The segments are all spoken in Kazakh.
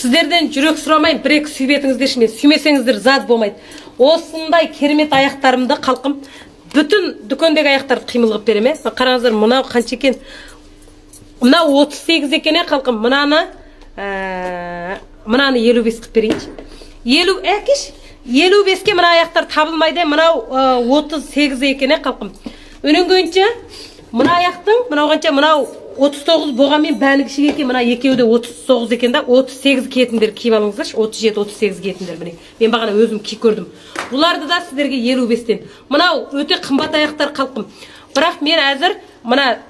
Сіздерден жүрек сұрамайын, бір-екі сүйбетіңіздерші, мен сүймесеңіздер зат болмайды. Осындай керемет аяқтарымды қалқым, бүтін дүкендегі аяқтарды қимыл қылып береме. Қараңыздар, мынау қанша екен? Мынау 38 екен қалқым. Мынаны 55 қылып берейінші. 55-ке мына аяқтар табылмайды, мынау 38 екен қалқым. Өненгенше мына аяқтың, мынау қанша, мынау 39 болғанмен бәлі кішік екен, мына екеуі де 39 екен да, 38 киетіндер киіп алыңыздаршы, 37-38 киетіндер міне. Мен бағана өзім киіп көрдім. Бұларды да сіздерге 55-тен. Мынау өте қымбат аяқтар қалқым. Бірақ мен әзір мына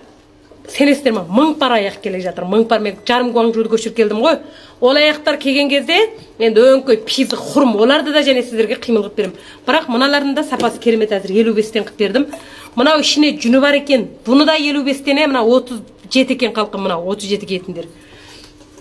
сенесіздер ма, 1000 пар аяқ келе жатыр. 1000 пар, мен жарым Гуанчжуды көшіріп келдім ғой. Ол аяқтар келген кезде енді өңкөй пизі құрым, оларды да және сіздерге қимыл қылып беремін. Бірақ мыналардың да сапасы керемет, әзір 55-тен қылып бердім. Мынау ішіне жүні бар екен. Бұны да 55-тен, мына 37 екен қалқым, мынау 37 киетіндер.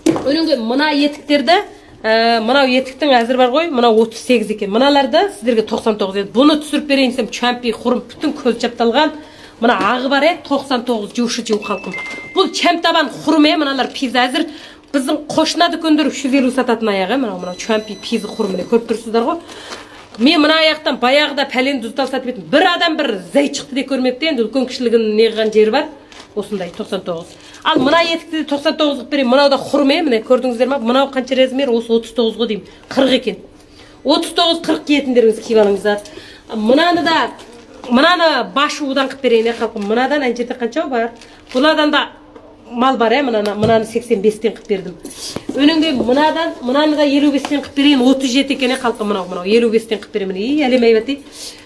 Өнінген мына етіктерді, мынау етіктің әзір бар ғой, мынау 38 екен. Мыналарды сіздерге 99 еді. Бұны түсіріп берейін десем, чампи құрым, бүтін көз жапталған. Мына ағы бар еді, 99 жушы жау қалқым. Бұл чамтабан құрым, мыналар пиз әзір. Біздің қошына дүкендер 350 сататын аяғы, мынау чампи пизі құрым, көріп тұрсыздар ғой. Мен мына аяқтан баяғыда пәленді ұстал сатып еттім. Бір адам бір зәй шықты де көрмепті, енді үлкен кішілігінің неғған жері бар. Осындай 99. Ал мына етікті 99 берейін. Мынау да құрым, міне көрдіңіздер ма? Мынау қанша размер? Осы 39 ғой деймін. 40 екен. 39-40 киетіндеріңіз киіп алыңыздар. Мынаны башудан қып берейін, қалқым. Мынадан ән жерде қанша бар? Бұнадан да мал бар, мынаны 85-тен қып бердім. Өніңде мынаны да 55-тен қып берейін, 37 екен, қалқым. Мынау 55-тен қып беремін. Әлем әйбәті.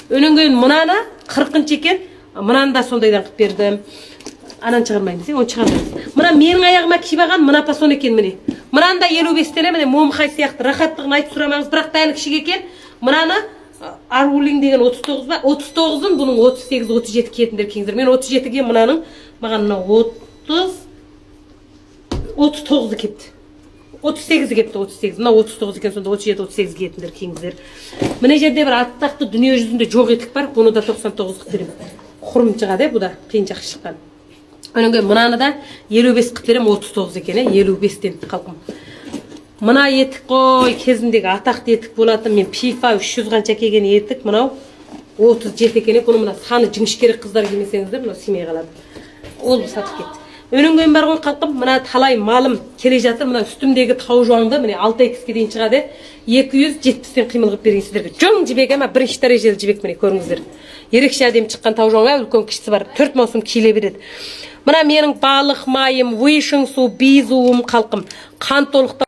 Өніңде мынаны 40 екен, мынаны да сондайдан қып бердім. Анан шығармаймыз, оны шығармаймыз. Мына менің аяғыма киіп алған мына пасон екен, міне. Мынаны да 55-тен, міне момхай сияқты рахаттығын айтып сұрамаңыз, бірақ дәл кішік екен. Мынаны Арулин деген 39 ба? 39-ын бұның 38-37 киетіндер кеңіздер. Мен 37-ге мынаның маған 39 кепті. 38 кепті, 38. Мына 39 екен, сонда 37-38 киетіндер кеңіздер. Міне жерде бір аттақты дүние жүзінде жоқ етік бар, бұны да 99 қып берем. Құрым шығады, бұл да қиын жақсы шыққан. Өнінге мынаны да 55 қып берем, 39 екен, 55-тен қалқым. Мына етік қой, кезіндегі атақты етік болатын, мен пифа 300 қанша келген етік, мынау 37 екен, бұны мына саны жіңішкерек қыздар келмесеңіздер, мынау семей қалады. Ол сатып кетті. Өнінген бар ғой қалқым, мына талай малым келе жатыр, мына үстімдегі тау жуаңды, міне 6x-ке дейін шығады, 270-тен қимыл қып берейін сіздерге. Жоң жібек, әма бірінші дәрежелі жібек, міне көріңіздер. Ерекше әдем шыққан тау жуаңға, үлкен кішісі бар, 4 маусым киіле береді. Мына менің балық майым, вишың су, бизуым қалқым, қан толықта